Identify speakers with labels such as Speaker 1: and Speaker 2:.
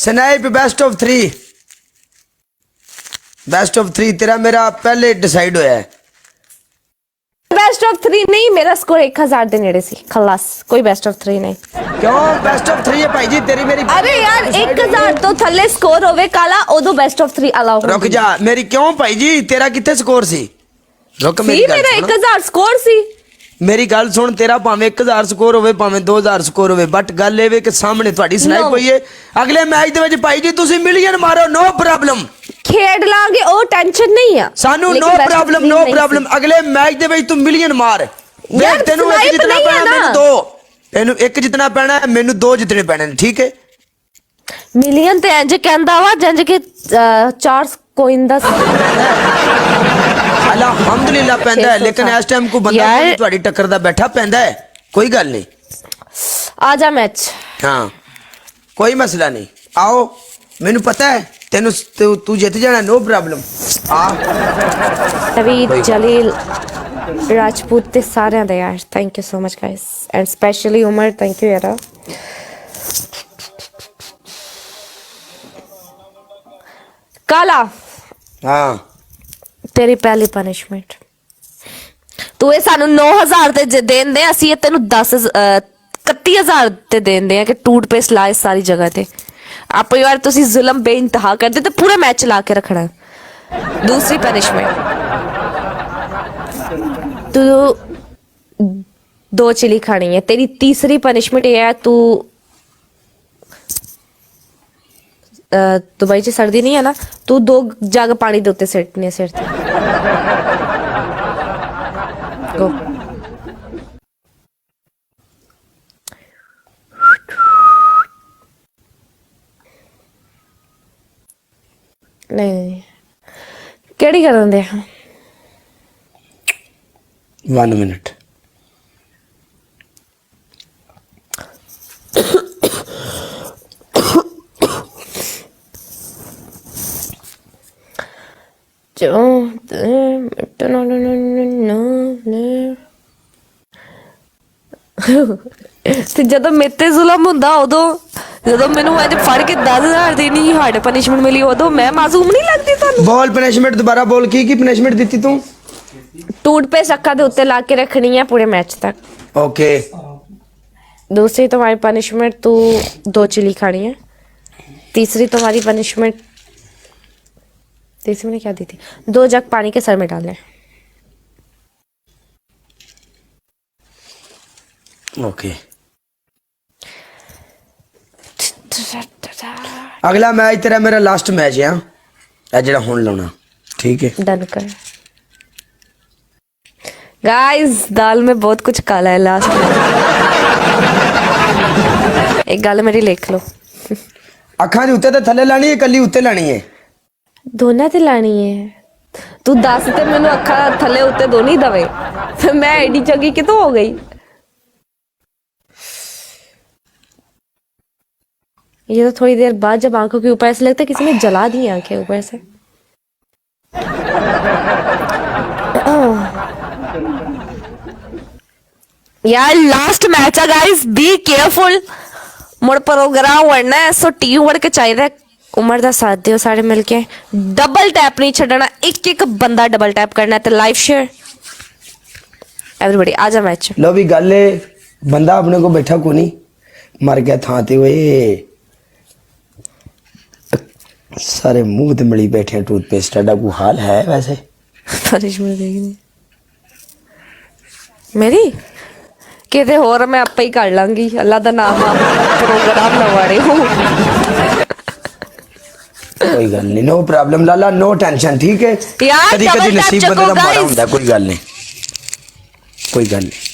Speaker 1: Snap best of 3 तेरा मेरा पहले डिसाइड होया है।
Speaker 2: बेस्ट ऑफ 3 नहीं, मेरा स्कोर 1000 ਦੇ ਨੇੜੇ ਸੀ। ਖਲਾਸ, ਕੋਈ ਬੈਸਟ ਆਫ 3 ਨਹੀਂ।
Speaker 1: क्यों बेस्ट ऑफ 3 है भाई जी तेरी मेरी।
Speaker 2: अरे यार 1000 ਤੋਂ ਥੱਲੇ ਸਕੋਰ ਹੋਵੇ ਕਾਲਾ, ਉਦੋਂ ਬੈਸਟ ਆਫ 3 ਅਲਾਉ।
Speaker 1: रुक जा मेरी, क्यों भाई जी तेरा कितने स्कोर सी? रुक मेरी गल
Speaker 2: मेरा
Speaker 1: सुन।
Speaker 2: 1000 ਸਕੋਰ ਸੀ।
Speaker 1: मेरी गल सुन, तेरा भावें 1000 स्कोर होवे भावें 2000 स्कोर होवे, बट गल ये वे कि सामने ਤੁਹਾਡੀ स्नैप
Speaker 2: No.
Speaker 1: होई है। अगले मैच ਦੇ ਵਿੱਚ ਭਾਈ ਜੀ ਤੁਸੀਂ ਮਿਲੀਅਨ ਮਾਰੋ, नो प्रॉब्लम।
Speaker 2: ਖੇਡ ਲਾਂਗੇ, ਉਹ ਟੈਨਸ਼ਨ ਨਹੀਂ ਆ
Speaker 1: ਸਾਨੂੰ
Speaker 2: ਲੇਕਿਨ
Speaker 1: no
Speaker 2: best of
Speaker 1: problem
Speaker 2: three
Speaker 1: no
Speaker 2: ਨਹੀਂ
Speaker 1: प्रॉब्लम। अगले मैच ਦੇ ਵਿੱਚ ਤੂੰ ਮਿਲੀਅਨ ਮਾਰ।
Speaker 2: यार,
Speaker 1: देख ਤੈਨੂੰ ਇੱਕ
Speaker 2: snipe
Speaker 1: ਜਿੱਤਣਾ
Speaker 2: नहीं है
Speaker 1: ਪੈਣਾ,
Speaker 2: ना।
Speaker 1: ਮੈਨੂੰ 2, ਤੈਨੂੰ ਇੱਕ ਜਿੱਤਣਾ ਪੈਣਾ, ਮੈਨੂੰ 2 ਜਿੱਤਣੇ ਪੈਣੇ ਨੇ, ਠੀਕ ਹੈ।
Speaker 2: ਮਿਲੀਅਨ ਤੇ ਇੰਜ ਕਹਿੰਦਾ ਵਾ ਜੰਜ ਕਿ 4 ਕੋਇਨ ਦਾ
Speaker 1: ਅਲਹਮਦੁਲਿਲਾ ਪੈਂਦਾ ਹੈ, ਲੇਕਿਨ ਇਸ ਟਾਈਮ ਕੋ ਬੰਦਾ
Speaker 2: यार,
Speaker 1: ਤੁਹਾਡੀ ਟੱਕਰ ਦਾ ਬੈਠਾ ਪੈਂਦਾ ਹੈ, ਕੋਈ ਗੱਲ ਨਹੀਂ।
Speaker 2: ਆ ਜਾ ਮੈਚ।
Speaker 1: ਹਾਂ ਕੋਈ ਮਸਲਾ ਨਹੀਂ, ਆਓ ਮੈਨੂੰ ਪਤਾ ਹੈ ਤੈਨੂੰ ਤੂੰ ਜਿੱਤ ਜਾਣਾ, नो प्रॉब्लम। ਆ
Speaker 2: ਨਵੀਦ ਜਲੀਲ ਰਾਜਪੂਤ ਤੇ ਸਾਰਿਆਂ ਦਾ ਯਾਰ thank you so much guys, and specially ਉਮਰ ਥੈਂਕ ਯੂ ਯਾਰ। ਕਾਲਾ
Speaker 1: ਹਾਂ
Speaker 2: ਤੇਰੀ ਪਹਿਲੀ ਪਨਿਸ਼ਮੈਂਟ, ਤੂੰ ਇਹ ਸਾਨੂੰ 9000 ਤੇ ਦੇਂਦੇ, ਅਸੀਂ ਇਹ ਤੈਨੂੰ 31000 ਤੇ ਦੇਂਦੇ ਆ ਕਿ ਟੂਥਪੇਸਟ ਲਾਏ ਸਾਰੀ ਜਗ੍ਹਾ ਤੇ। आप यार तुसी जुल्म बेइंतहा करते तो पूरा मैच चला के रखना। दूसरी पनिशमेंट, तू 2 चिली खानी है। तेरी तीसरी पनिशमेंट ये है, तू दुबई च सर्दी नहीं है ना, तू 2 जग पानी दे उत्ते सिटने सिर ते। गो नहीं केड़ी करन दे।
Speaker 1: 1 मिनट।
Speaker 2: ਤੇ ਜਦੋਂ ਮੇਤੇ ਜ਼ੁਲਮ ਹੁੰਦਾ ਉਦੋਂ, ਜਦੋਂ ਮੈਨੂੰ ਅੱਜ ਫੜ ਕੇ 10000 ਦੀ ਨਹੀਂ ਹਾਰਡ ਪਨਿਸ਼ਮੈਂਟ ਮਿਲੀ, ਉਦੋਂ ਮੈਂ ਮਾਸੂਮ ਨਹੀਂ ਲੱਗਦੀ ਤੁਹਾਨੂੰ?
Speaker 1: ਬੋਲ ਪਨਿਸ਼ਮੈਂਟ ਦੁਬਾਰਾ ਬੋਲ, ਕੀ ਪਨਿਸ਼ਮੈਂਟ ਦਿੱਤੀ ਤੂੰ?
Speaker 2: टूथपेस्ट ਅੱਖਾਂ ਦੇ ਉੱਤੇ ਲਾ ਕੇ ਰੱਖਣੀ ਹੈ ਪੂਰੇ ਮੈਚ ਤੱਕ।
Speaker 1: ओके।
Speaker 2: दूसरी तुम्हारी पनिशमेंट, तू 2 चिली खानी है। तीसरी तुम्हारी पनिशमेंट, तीसरी मैंने क्या दी थी, 2 जग पानी के सर में डालने।
Speaker 1: ओके। अगला मैच तेरा मेरा लास्ट मैच है, ਇਹ ਜਿਹੜਾ ਹੁਣ ਲਾਉਣਾ, ठीक है?
Speaker 2: डन कर गाइस, दाल में बहुत कुछ काला है लास्ट में। एक गल मेरी लिख लो,
Speaker 1: ਅੱਖਾਂ ਦੇ ਉੱਤੇ ਤੇ ਥੱਲੇ ਲਾਣੀ ਹੈ, ਕੱਲੀ ਉੱਤੇ ਲਾਣੀ ਹੈ?
Speaker 2: दोनों ते लानी है। तू 10 ते मैनू अखा थले उत्ते दोनों ही दवे, फिर मैं एडी चंगी कितों हो गई? ये तो थोड़ी देर बाद जब आंखों के ऊपर ऐसे लगता है किसी ने जला दी आंखें ऊपर से। यार लास्ट मैच है गाइस, बी केयरफुल। मुड़ प्रोग्राम वड़ना है, सो टीम वड़ के चाहिए। उमर दा साथ दियो सारे मिलके, डबल टैप नहीं छड़ना, एक बंदा डबल टैप करना है। तो लाइव शेयर एवरीबॉडी, आजा मैच।
Speaker 1: लो भी गल है, बंदा अपने को बैठा को नहीं, मर गया था ते वे सारे मुंह ते मली बैठे टूथपेस्ट। का को हाल है वैसे?
Speaker 2: पनिशमेंट देखनी मेरी किते होर मैं आपे ही कर लांगी। अल्लाह दा नाम प्रोग्राम लवाड़े हो।
Speaker 1: कोई गल नहीं, नो प्रॉब्लम लाला, नो टेंशन, ठीक है?
Speaker 2: यार
Speaker 1: कदी कदी नसीब बंदे दा माड़ा हुंदा, कोई गल नहीं, कोई गल नहीं।